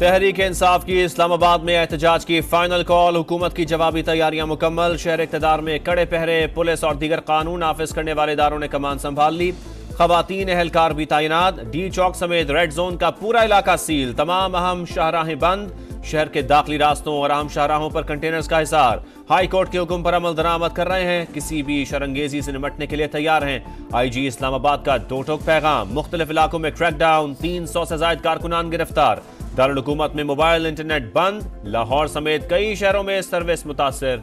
तहरीक इंसाफ की इस्लामाबाद में एहतजाज की फाइनल कॉल। हुकूमत की जवाबी तैयारियां मुकम्मल। शहर इक़्तिदार में कड़े पहरे। पुलिस और दीगर कानून नाफिज करने वाले इदारों ने कमान संभाल ली। खवातीन एहलकार भी तैनात। डी चौक समेत रेड जोन का पूरा इलाका सील। तमाम अहम शाहराहें बंद। शहर के दाखिली रास्तों और अहम शाहराहों पर कंटेनर्स का हिसार। हाई कोर्ट के हुक्म पर अमल दरामद कर रहे हैं। किसी भी शरंगेजी से निपटने के लिए तैयार हैं। IG इस्लामाबाद का दो टोक पैगाम। मुख्तलिफ इलाकों में क्रैकडाउन। 300 से ज्यादा कारकुनान गिरफ्तार। दारुल हुकूमत में मोबाइल इंटरनेट बंद। लाहौर समेत कई शहरों में सर्विस मुतासिर।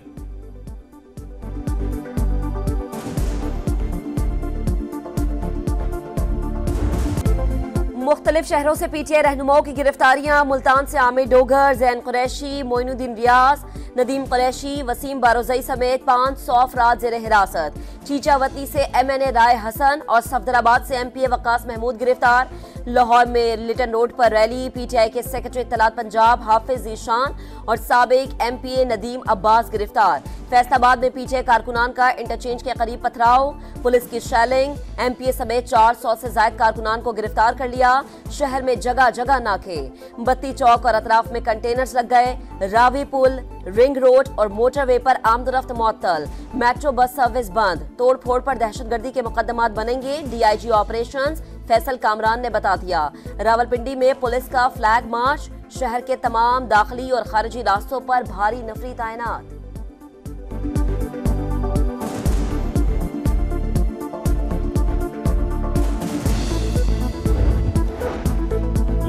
मुख्तलिफ शहरों से PTI रहनुमाओं की गिरफ्तारियां। मुल्तान से आमिर डोगर, जैन कुरैशी, मोइनुद्दीन रियाज, नदीम कुरैशी, वसीम बारोजई समेत 500 अफराद जेर हिरासत। चीचावती से MNA राय हसन और सफदराबाद से MPA वकास महमूद गिरफ्तार। लाहौर में लिटन रोड पर रैली। PTI के सेक्रेटरी इत्तलात पंजाब हाफिज ईशान और साबिक MPA नदीम अब्बास गिरफ्तार। फैसलाबाद में PTI कारकुनान का इंटरचेंज के करीब पथराव। पुलिस की शेलिंग। MPA समेत 400 से ज्यादा कारकुनान को गिरफ्तार कर लिया। शहर में जगह जगह नाके। बत्ती चौक और अतराफ में कंटेनर्स लग गए। रावी पुल, रिंग रोड और मोटरवे पर आमदरफ्त मुअत्तल। मेट्रो बस सर्विस बंद। तोड़ फोड़ पर दहशतगर्दी के मुकदमात बनेंगे। DIG ऑपरेशंस फैसल कामरान ने बता दिया। रावलपिंडी में पुलिस का फ्लैग मार्च। शहर के तमाम दाखिली और खारिजी रास्तों पर भारी नफरी तैनात।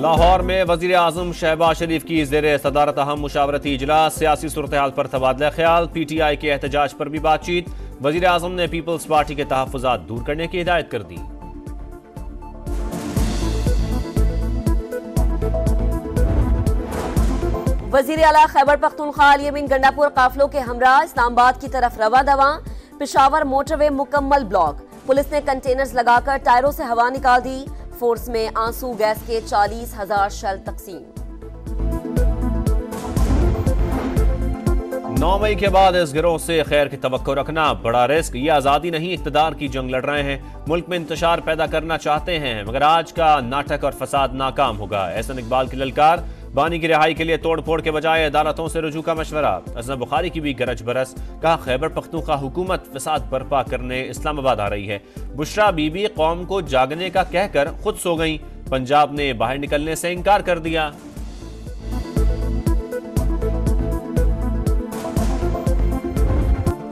लाहौर में वजीर आजम शहबाज शरीफ की ज़ेरे सदारत अहम मुशावरती इजलास। सियासी सूरत हाल पर तबादला ख्याल। PTI के एहतजाज पर भी बातचीत। वजीर आजम ने पीपल्स पार्टी के तहफ़्फ़ुज़ात दूर करने की हिदायत कर दी। वजीर आला खैबर पख्तूनख्वा अली अमीन गंडापुर काफिलों के हमरा इस्लामाबाद की तरफ रवा दवा। पेशावर मोटरवे मुकम्मल ब्लॉक। पुलिस ने कंटेनर्स लगाकर टायरों से हवा निकाल दी। फोर्स में आंसू गैस के 40,000 शेल तकसीम। 9 मई के बाद इस गिरोह से खैर की तवक्को रखना बड़ा रिस्क। ये आज़ादी नहीं इक़्तिदार की जंग लड़ रहे हैं। मुल्क में इंतशार पैदा करना चाहते हैं मगर आज का नाटक और फसाद नाकाम होगा। एहसन इकबाल की ललकार। बानी की रिहाई के लिए तोड़ फोड़ के बजाय अदालतों से रुजू का मशवरा। अज़म बुखारी की भी गरज बरस। कहा खैबर पख्तूनख्वा हुकूमत फसाद बर्पा करने इस्लामाबाद आ रही है। बुशरा बीबी कौम को जागने का कहकर खुद सो गई। पंजाब ने बाहर निकलने से इनकार कर दिया।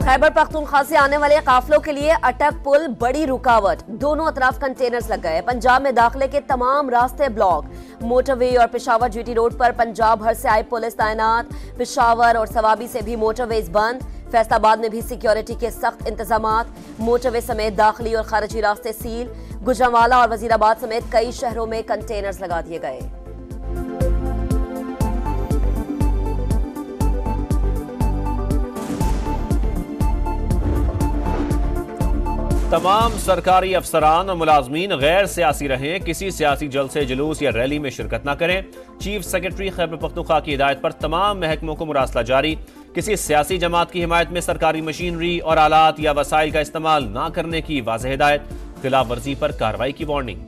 खैबर पख्तूनख्वा से आने वाले काफिलों के लिए अटक पुल बड़ी रुकावट। दोनों अतराफ कंटेनर्स लग गए। पंजाब में दाखिले के तमाम रास्ते ब्लॉक। मोटरवे और पेशावर GT रोड पर पंजाब भर से आई पुलिस तैनात। पेशावर और सवाबी से भी मोटरवेज बंद। फैसलाबाद में भी सिक्योरिटी के सख्त इंतजामात। मोटरवे समेत दाखिली और खारिजी रास्ते सील। गुजरांवाला और वजीराबाद समेत कई शहरों में कंटेनर्स लगा दिए गए। तमाम सरकारी अफसरान और मुलाजमीन गैर सियासी रहें। किसी सियासी जलसे जुलूस या रैली में शिरकत न करें। चीफ सेक्रेटरी खैबर पख्तूनख्वा की हिदायत पर तमाम महकमों को मुरासला जारी। किसी सियासी जमात की हिमायत में सरकारी मशीनरी और आलात या वसाइल का इस्तेमाल न करने की वाज़ेह हिदायत। खिलाफ वर्जी पर कार्रवाई की वार्निंग।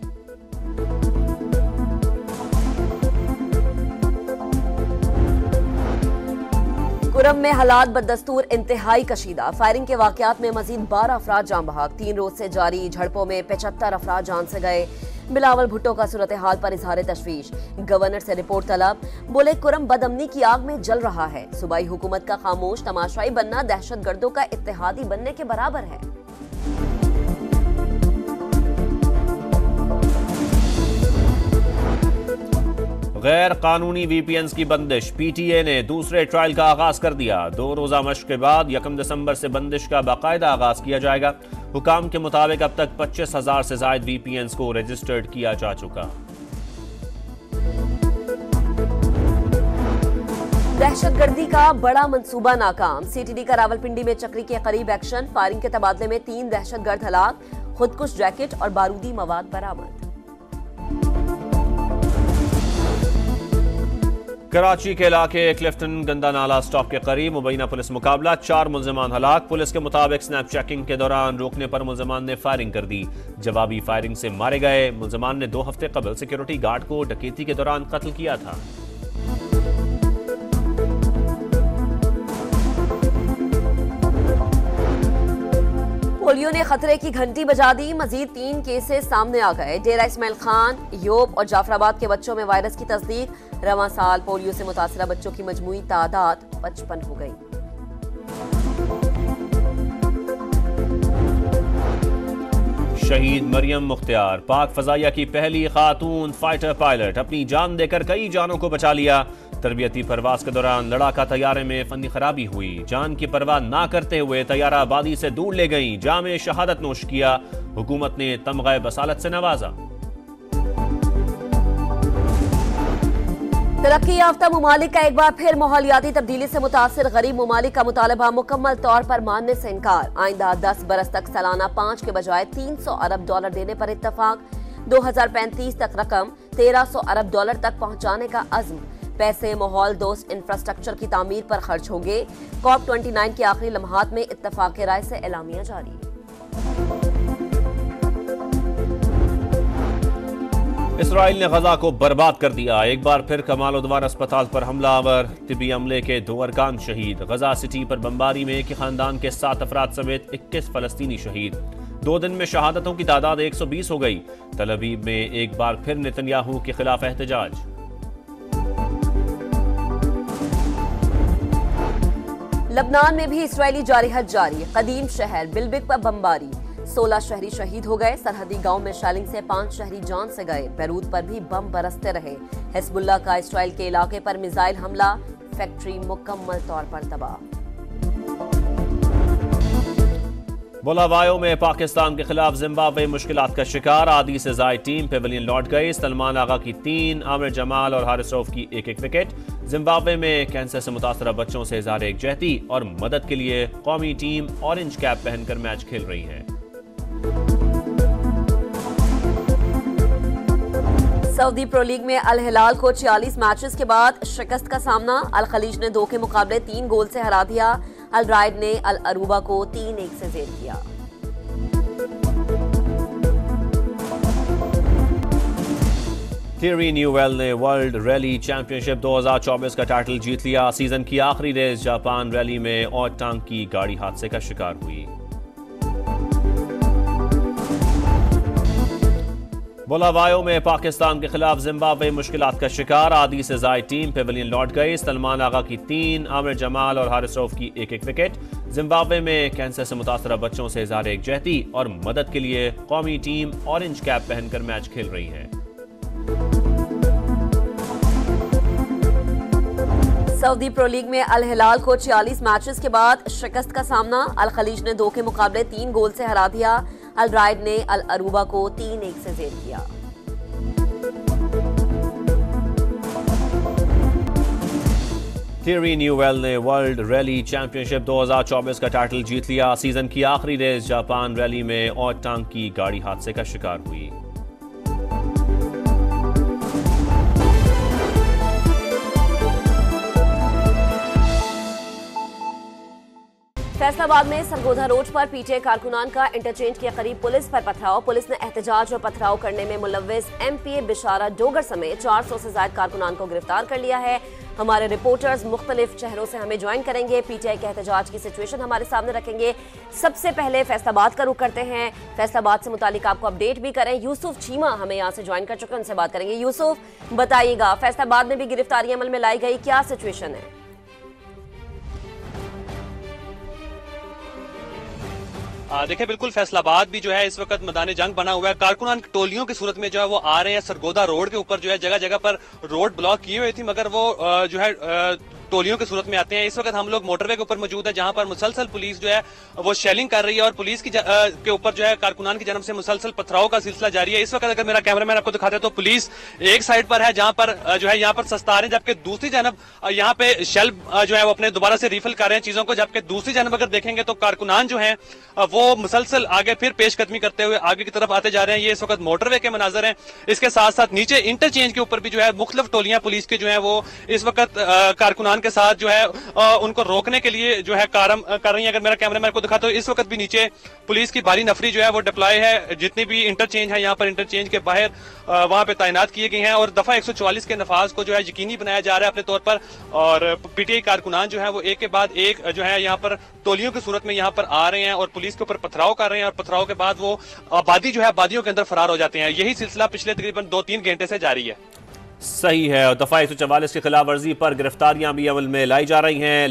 कुरम में हालात बदस्तूर इंतहाई कशीदा। फायरिंग के वाकयात में मजीद 12 अफराद जान बहक। 3 रोज से जारी झड़पों में 75 अफराद जान से गए। बिलावल भुट्टो का सूरत हाल पर इजहार तशवीश। गवर्नर से रिपोर्ट तलब। बोले कुरम बदअमनी की आग में जल रहा है। सूबाई हुकूमत का खामोश तमाशाई बनना दहशतगर्दों का इत्तेहादी बनने के बराबर है। गैर कानूनी VPNs की बंदिश। PTA ने दूसरे ट्रायल का आगाज कर दिया। 2 रोजा मश्क के बाद 1 दिसंबर से बंदिश का बाकायदा आगाज किया जाएगा। हुकाम के मुताबिक अब तक 25,000 से ज्यादा VPNs को रजिस्टर्ड किया जा चुका। दहशतगर्दी का बड़ा मंसूबा नाकाम। CTD का रावलपिंडी में चक्री के करीब एक्शन। फायरिंग के तबादले में 3 दहशतगर्द हलाक। खुदकुश जैकेट और बारूदी मवाद बरामद। कराची के इलाके क्लिफ्टन गंदा नाला स्टॉप के करीब मुबैना पुलिस मुकाबला। 4 मुल्जिमान हलाक। पुलिस के मुताबिक स्नैप चेकिंग के दौरान रोकने पर मुल्जिमान ने फायरिंग कर दी। जवाबी फायरिंग से मारे गए। मुल्जिमान ने 2 हफ्ते कबल सिक्योरिटी गार्ड को डकैती के दौरान कत्ल किया था। पोलियो ने खतरे की घंटी बजा दी। मजीद 3 केसेस सामने आ गए। डेरा इस्माइल खान, योब और जाफराबाद के बच्चों में वायरस की तस्दीक। रवां साल पोलियो से मुतासरा बच्चों की मजमूई तादाद 55 हो गई। शहीद मरियम मुख्तियार, पाक फजाइया की पहली खातून फाइटर पायलट, अपनी जान देकर कई जानों को बचा लिया। तरबियती परवाज के दौरान लड़ाका तैयारे में फनी खराबी हुई। जान की परवाह ना करते हुए तैयारा आबादी से दूर ले गई। जामे शहादत नोश किया। हुकूमत ने तमग़े बसालत से नवाजा। तरक्की याफ्ता मुमालिक का एक बार फिर माहौलियाती तब्दीली से मुतासिर गरीब मुमालिक का मुतालबा मुकम्मल तौर पर मानने से इनकार। आइंदा 10 बरस तक सालाना 5 के बजाय $300 अरब देने पर इत्तफाक। 2035 तक रकम $1300 अरब तक पहुंचाने का अज़्म। पैसे माहौल दोस्त इंफ्रास्ट्रक्चर की तामीर पर खर्च होंगे। COP29 के आखिरी लम्हात में इत्तफाक राय से एलामिया जारी। इसराइल ने गजा को बर्बाद कर दिया। एक बार फिर कमाल उद्वान अस्पताल पर हमलावर, तिबी अमले के 2 अरकान शहीद। गजा सिटी पर बमबारी में एक ही खानदान के 7 अफराद समेत 21 फलस्तीनी शहीद। 2 दिन में शहादतों की तादाद 120 हो गई। तल अवीव में एक बार फिर नेतन्याहू के खिलाफ एहतजाज। लबनान में भी इसराइली जारहत जारी। कदीम शहर बिलबिक पर बमबारी, 16 शहरी शहीद हो गए। सरहदी गांव में शेलिंग से 5 शहरी जान से गए। बैरूत पर भी बम बरसते रहे। हिजबुल्लाह का इसराइल के इलाके पर मिसाइल हमला, फैक्ट्री मुकम्मल तौर पर तबाह। बुलावायो में पाकिस्तान के खिलाफ जिम्बाब्वे मुश्किलात का शिकार। आधी से जायद टीम पेवेलियन लौट गई। सलमान आगा की 3, आमिर जमाल और हारिस रऊफ की 1-1 विकेट। जिम्बाब्वे में कैंसर से मुतासरा बच्चों से इज़हार एकजहती और मदद के लिए कौमी टीम ऑरेंज कैप पहनकर मैच खेल रही है। सऊदी प्रो लीग में अल हिलाल को 46 मैचेस के बाद शिकस्त का सामना। अल खलीज ने 2 के मुकाबले 3 गोल से हरा दिया। अल राइड ने अल अरूबा को 3-1 से जेर किया। थियरी न्यूवेल ने वर्ल्ड रैली चैंपियनशिप 2024 का टाइटल जीत लिया। सीजन की आखिरी रेस जापान रैली में और टांग की गाड़ी हादसे का शिकार हुई। बुलावायो में पाकिस्तान के खिलाफ जिम्बाब्वे मुश्किलात का शिकार। आधी से जायद टीम पेवेलियन लौट गई। सलमान आगा की 3, आमिर जमाल और हारिस रऊफ की 1-1 विकेट। जिम्बाब्वे में कैंसर से मुतासरा बच्चों से इज़हार एकजहती और मदद के लिए कौमी टीम ऑरेंज कैप पहनकर मैच खेल रही है। सऊदी प्रो लीग में अल हिलाल को 46 मैचेस के बाद शिकस्त का सामना। अल खलीज ने 2 के मुकाबले 3 गोल से हरा दिया। अल राइड ने अल अरूबा को 3-1 से जेर किया। थियरी न्यूवेल ने वर्ल्ड रैली चैंपियनशिप 2024 का टाइटल जीत लिया। सीजन की आखिरी रेस जापान रैली में और टांग की गाड़ी हादसे का शिकार हुई। फैसलाबाद में सरगोधा रोड पर पीटीआई कारकुनान का इंटरचेंज के करीब पुलिस पर पथराव। पुलिस ने एहतजाज और पथराव करने में मुलव्विस एमपीए बिशारा डोगर समेत 400 से ज्यादा कारकुनान को गिरफ्तार कर लिया है। हमारे रिपोर्टर्स मुख्तलिफ शहरों से हमें ज्वाइन करेंगे, पीटीआई के एहतजाज की सिचुएशन हमारे सामने रखेंगे। सबसे पहले फैसलाबाद का रुख करते हैं। फैसलाबाद से मुतालिक आपको अपडेट भी करें। यूसुफ चीमा हमें यहाँ से ज्वाइन कर चुके हैं, उनसे बात करेंगे। यूसुफ, बताइएगा फैसलाबाद में भी गिरफ्तारी अमल में लाई गई, क्या सिचुएशन है? देखिए, बिल्कुल फैसलाबाद भी जो है इस वक्त मैदान जंग बना हुआ है। कारकुनान टोलियों की सूरत में जो है वो आ रहे हैं। सरगोधा रोड के ऊपर जो है जगह जगह पर रोड ब्लॉक किए हुए थी, मगर वो जो है टोलियों की सूरत में आते हैं। इस वक्त हम लोग मोटरवे के ऊपर मौजूद है, जहां पर मुसलसल पुलिस जो है वो शेलिंग कर रही है और पुलिस के ऊपर जो है कारकुनान की जानब से मुसलसल पथराव का सिलसिला जारी है। इस वक्त अगर मेरा कैमरामैन आपको दिखाता है तो पुलिस एक साइड पर है जहां पर जो है यहाँ पर सस्ता रहे हैं, जबकि दूसरी जानब यहाँ पे शेल जो है वो अपने दोबारा से रिफिल कर रहे हैं चीजों को। जबकि दूसरी जानब अगर देखेंगे तो कारकुनान जो है वो मुसलसल आगे फिर पेशकदमी करते हुए आगे की तरफ आते जा रहे हैं। ये इस वक्त मोटरवे के मनाजर हैं। इसके साथ साथ नीचे इंटरचेंज के ऊपर भी जो है मुख्तलिफ टोलियां पुलिस के जो है वो इस वक्त कारकुनान के साथ जो है उनको रोकने के लिए जो है काम कर रही है। अगर मेरा कैमरामैन को दिखा तो इस वक्त भी नीचे पुलिस की भारी नफरी जो है वो डिप्लॉय है, जितनी भी इंटरचेंज है यहाँ पर इंटरचेंज के बाहर वहां पे तैनात किए गए हैं और दफा 144 के नफाज को जो है यकीनी बनाया जा रहा है अपने तौर पर। और पीटीआई कारकुनान जो है वो एक के बाद एक जो है यहाँ पर टोलियों की सूरत में यहाँ पर आ रहे हैं और पुलिस के ऊपर पथराव कर रहे हैं और पथराव के बाद वो आबादी जो है आबादियों के अंदर फरार हो जाते हैं। यही सिलसिला पिछले तकरीबन 2-3 घंटे से जारी है। सही है। और दफा 144 की खिलाफ वर्जी पर गिरफ्तारियां भी अमल में लाई जा रही हैं।